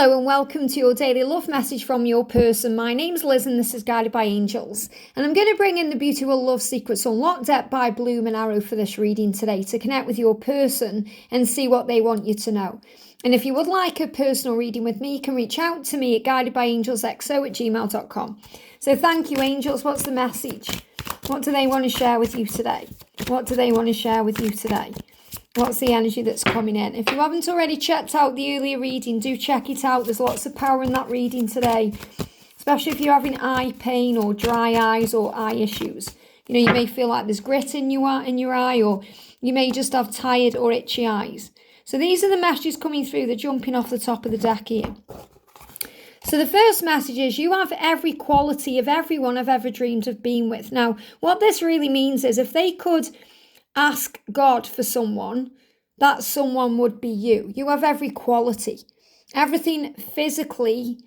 Hello and welcome to your daily love message from your person. My name's Liz and this is Guided by Angels. And I'm going to bring in the beautiful love secrets unlocked by Bloom and Arrow for this reading today to connect with your person and see what they want you to know. And if you would like a personal reading with me, you can reach out to me at guidedbyangelsxo@gmail.com. So thank you, angels. What's the message? What do they want to share with you today? What do they want to share with you today? What's the energy that's coming in? If you haven't already checked out the earlier reading, do check it out. There's lots of power in that reading today, especially if you're having eye pain or dry eyes or eye issues. You know, you may feel like there's grit in your eye, or you may just have tired or itchy eyes. So these are the messages coming through. They're jumping off the top of the deck here. So the first message is you have every quality of everyone I've ever dreamed of being with. Now, what this really means is if they could ask God for someone, that someone would be you. You have every quality, everything physically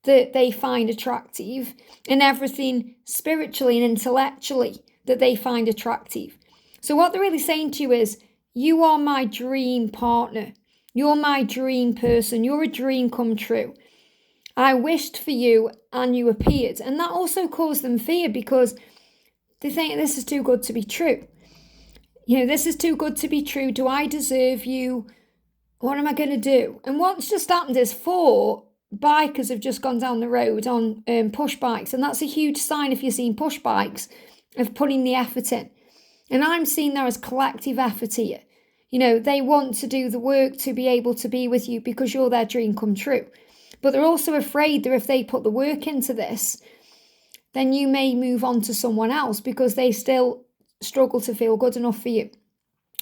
that they find attractive, and everything spiritually and intellectually that they find attractive. So what they're really saying to you is, you are my dream partner. You're my dream person. You're a dream come true. I wished for you and you appeared. And that also caused them fear because they think this is too good to be true. You know, this is too good to be true. Do I deserve you? What am I going to do? And what's just happened is 4 bikers have just gone down the road on push bikes. And that's a huge sign, if you're seeing push bikes, of putting the effort in. And I'm seeing there as collective effort here. You know, they want to do the work to be able to be with you because you're their dream come true. But they're also afraid that if they put the work into this, then you may move on to someone else because they still struggle to feel good enough for you.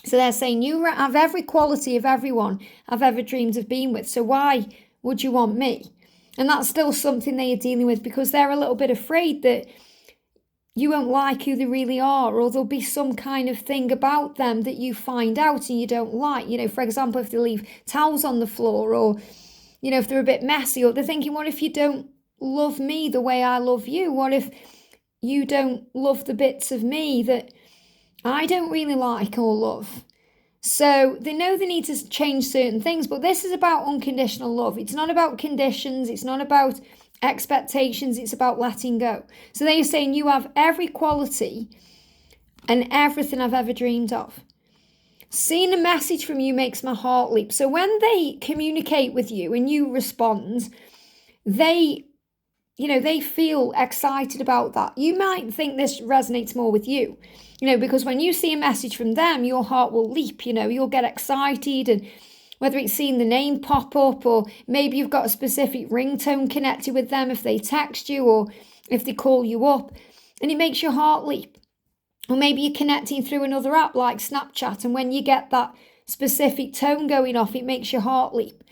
So they're saying you have every quality of everyone I've ever dreamed of being with. So why would you want me? And that's still something they are dealing with because they're a little bit afraid that you won't like who they really are, or there'll be some kind of thing about them that you find out and you don't like. You know, for example, if they leave towels on the floor, or, you know, if they're a bit messy, or they're thinking, what if you don't love me the way I love you? What if you don't love the bits of me that I don't really like or love? So they know they need to change certain things, but this is about unconditional love. It's not about conditions. It's not about expectations. It's about letting go. So they're saying you have every quality and everything I've ever dreamed of. Seeing a message from you makes my heart leap. So when they communicate with you and you respond, they feel excited about that. You might think this resonates more with you, because when you see a message from them, your heart will leap, you'll get excited, and whether it's seeing the name pop up, or maybe you've got a specific ringtone connected with them if they text you or if they call you up, and it makes your heart leap. Or maybe you're connecting through another app like Snapchat, and when you get that specific tone going off, it makes your heart leap.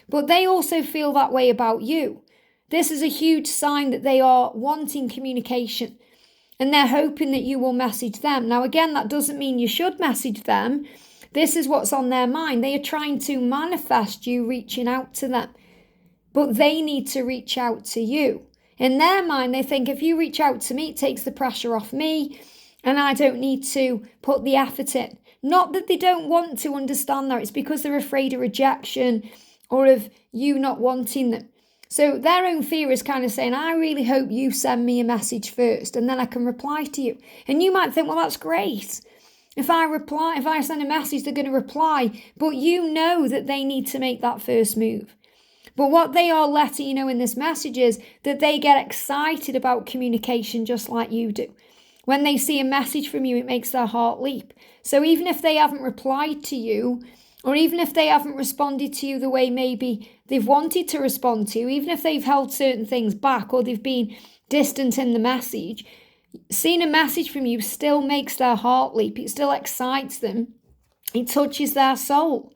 But they also feel that way about you. This is a huge sign that they are wanting communication and they're hoping that you will message them. Now, again, that doesn't mean you should message them. This is what's on their mind. They are trying to manifest you reaching out to them, but they need to reach out to you. In their mind, they think if you reach out to me, it takes the pressure off me and I don't need to put the effort in. Not that they don't want to understand that. It's because they're afraid of rejection or of you not wanting them. So their own fear is kind of saying, I really hope you send me a message first and then I can reply to you. And you might think, well, that's great. If I send a message, they're going to reply. But you know that they need to make that first move. But what they are letting you know in this message is that they get excited about communication just like you do. When they see a message from you, it makes their heart leap. So even if they haven't replied to you, or even if they haven't responded to you the way maybe they've wanted to respond to you, even if they've held certain things back or they've been distant in the message, seeing a message from you still makes their heart leap. It still excites them. It touches their soul.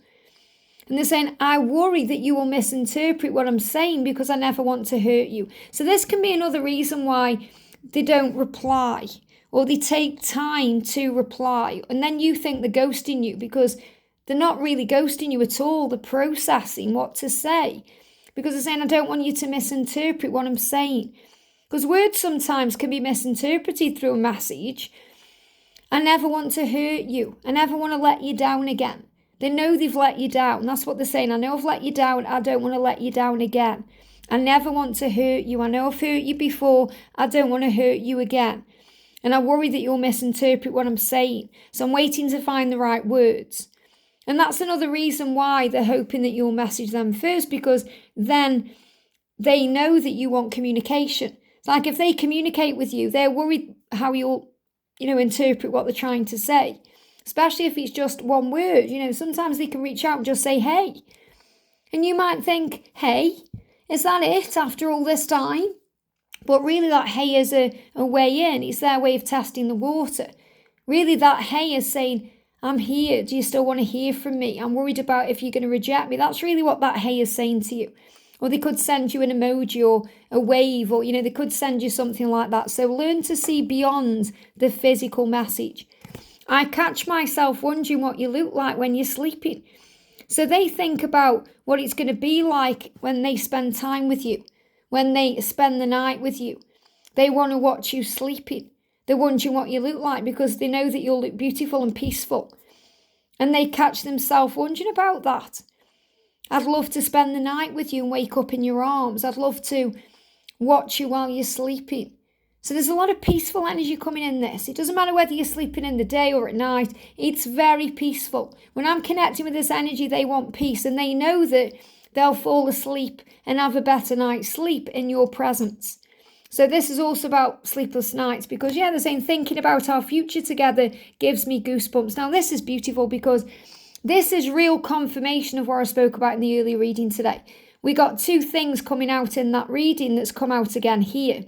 And they're saying, I worry that you will misinterpret what I'm saying because I never want to hurt you. So this can be another reason why they don't reply, or they take time to reply. And then you think they're ghosting you because they're not really ghosting you at all. They're processing what to say because they're saying, I don't want you to misinterpret what I'm saying. Because words sometimes can be misinterpreted through a message. I never want to hurt you. I never want to let you down again. They know they've let you down. That's what they're saying. I know I've let you down. I don't want to let you down again. I never want to hurt you. I know I've hurt you before. I don't want to hurt you again. And I worry that you'll misinterpret what I'm saying. So I'm waiting to find the right words. And that's another reason why they're hoping that you'll message them first, because then they know that you want communication. It's like if they communicate with you, they're worried how you'll, interpret what they're trying to say. Especially if it's just one word. Sometimes they can reach out and just say, hey. And you might think, hey, is that it after all this time? But really that hey is a way in. It's their way of testing the water. Really that hey is saying, I'm here. Do you still want to hear from me? I'm worried about if you're going to reject me. That's really what that hey is saying to you. Or they could send you an emoji or a wave, or, they could send you something like that. So learn to see beyond the physical message. I catch myself wondering what you look like when you're sleeping. So they think about what it's going to be like when they spend time with you, when they spend the night with you. They want to watch you sleeping. They're wondering what you look like because they know that you'll look beautiful and peaceful. And they catch themselves wondering about that. I'd love to spend the night with you and wake up in your arms. I'd love to watch you while you're sleeping. So there's a lot of peaceful energy coming in this. It doesn't matter whether you're sleeping in the day or at night. It's very peaceful. When I'm connecting with this energy, they want peace. And they know that they'll fall asleep and have a better night's sleep in your presence. So this is also about sleepless nights because, they're saying thinking about our future together gives me goosebumps. Now, this is beautiful because this is real confirmation of what I spoke about in the earlier reading today. We got two things coming out in that reading that's come out again here.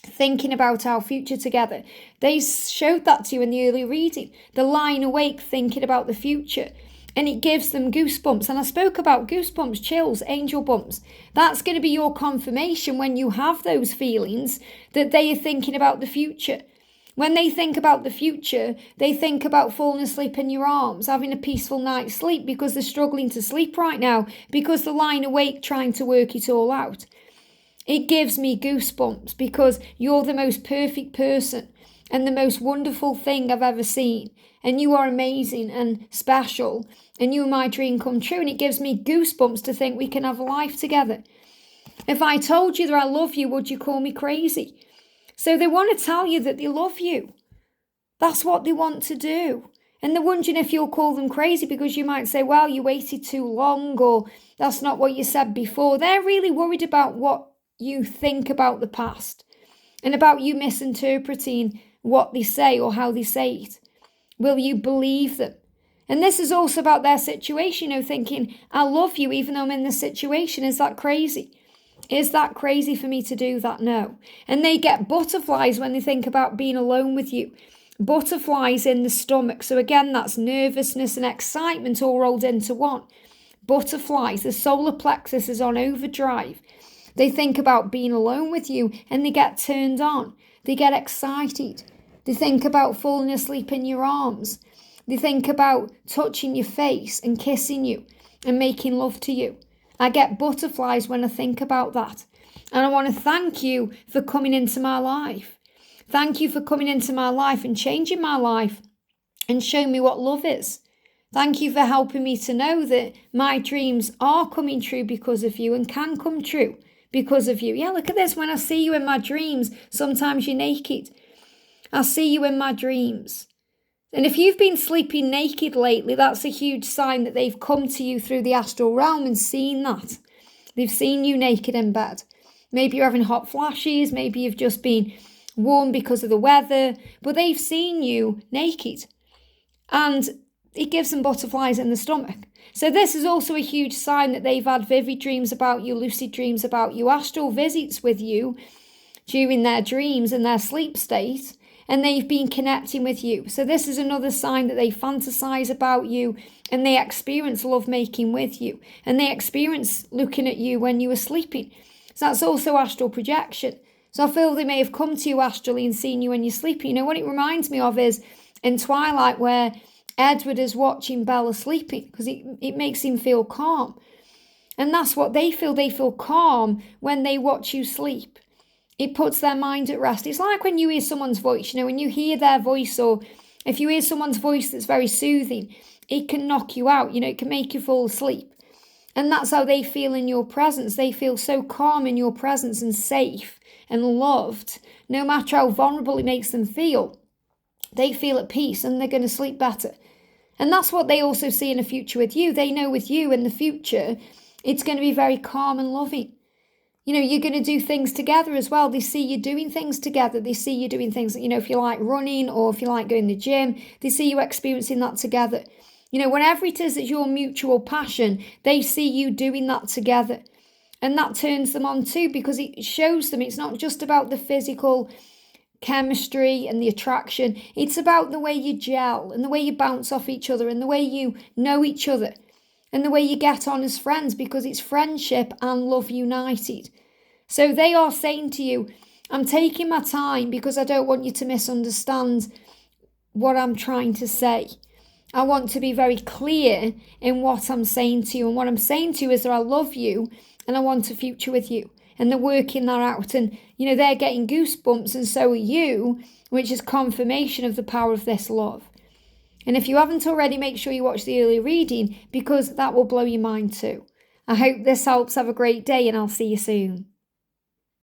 Thinking about our future together. They showed that to you in the earlier reading. The lying awake, thinking about the future. And it gives them goosebumps. And I spoke about goosebumps, chills, angel bumps. That's going to be your confirmation when you have those feelings that they are thinking about the future. When they think about the future, they think about falling asleep in your arms, having a peaceful night's sleep because they're struggling to sleep right now because they're lying awake trying to work it all out. It gives me goosebumps because you're the most perfect person and the most wonderful thing I've ever seen. And you are amazing and special. And you are my dream come true. And it gives me goosebumps to think we can have a life together. If I told you that I love you, would you call me crazy? So they want to tell you that they love you. That's what they want to do. And they're wondering if you'll call them crazy because you might say, well, you waited too long or that's not what you said before. They're really worried about what you think about the past and about you misinterpreting what they say or how they say it. Will you believe them? And this is also about their situation, thinking, I love you even though I'm in this situation. Is that crazy? Is that crazy for me to do that? No. And they get butterflies when they think about being alone with you. Butterflies in the stomach. So again, that's nervousness and excitement all rolled into one. Butterflies. The solar plexus is on overdrive. They think about being alone with you and they get turned on. They get excited. They think about falling asleep in your arms. They think about touching your face and kissing you and making love to you. I get butterflies when I think about that. And I want to thank you for coming into my life. Thank you for coming into my life and changing my life and showing me what love is. Thank you for helping me to know that my dreams are coming true because of you and can come true because of you. Yeah, look at this. When I see you in my dreams, sometimes you're naked. I see you in my dreams. And if you've been sleeping naked lately, that's a huge sign that they've come to you through the astral realm and seen that. They've seen you naked in bed. Maybe you're having hot flashes. Maybe you've just been warm because of the weather. But they've seen you naked. And it gives them butterflies in the stomach. So this is also a huge sign that they've had vivid dreams about you, lucid dreams about you, astral visits with you during their dreams and their sleep state. And they've been connecting with you. So this is another sign that they fantasize about you and they experience lovemaking with you. And they experience looking at you when you were sleeping. So that's also astral projection. So I feel they may have come to you astrally and seen you when you're sleeping. What it reminds me of is in Twilight where Edward is watching Bella sleeping because it makes him feel calm. And that's what they feel. They feel calm when they watch you sleep. It puts their mind at rest. It's like when you hear someone's voice, when you hear their voice or if you hear someone's voice that's very soothing, it can knock you out. It can make you fall asleep. And that's how they feel in your presence. They feel so calm in your presence and safe and loved. No matter how vulnerable it makes them feel, they feel at peace and they're going to sleep better. And that's what they also see in the future with you. They know with you in the future, it's going to be very calm and loving. You're going to do things together as well. They see you doing things together. They see you doing things, if you like running or if you like going to the gym, they see you experiencing that together. Whatever it is that's your mutual passion, they see you doing that together. And that turns them on too, because it shows them it's not just about the physical chemistry and the attraction. It's about the way you gel and the way you bounce off each other and the way you know each other and the way you get on as friends, because it's friendship and love united. So they are saying to you, I'm taking my time because I don't want you to misunderstand what I'm trying to say. I want to be very clear in what I'm saying to you. And what I'm saying to you is that I love you and I want a future with you. And they're working that out. And, they're getting goosebumps and so are you, which is confirmation of the power of this love. And if you haven't already, make sure you watch the early reading, because that will blow your mind too. I hope this helps. Have a great day and I'll see you soon.